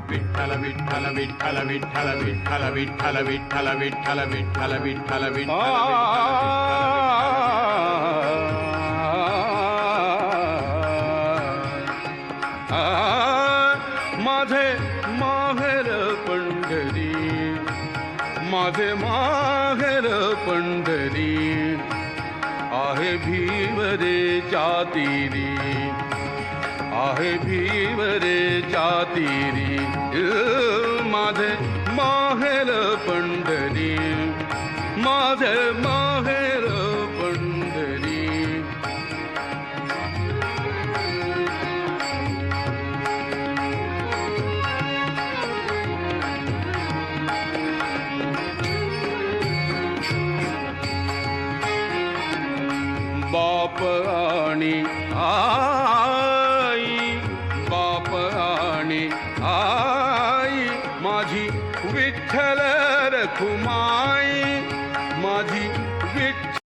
विठ्ठल विठ्ठल विठ्ठल विठ्ठल विठ्ठल विठ्ठल विठ्ठल विठ्ठल विठ्ठल विठ्ठल विठ्ठल माझे माहेर पंढरी, माझे माहेर पंढरी, आहे भीमरे जातीरी, आहे भीमरे जातीरी, माझे माहेर पंढरी, माझे माहेर पंढरी. बाप आणि आई, बाप आणि आई, माझी विठ्ठल रखुमाई, माझी विठ्ठल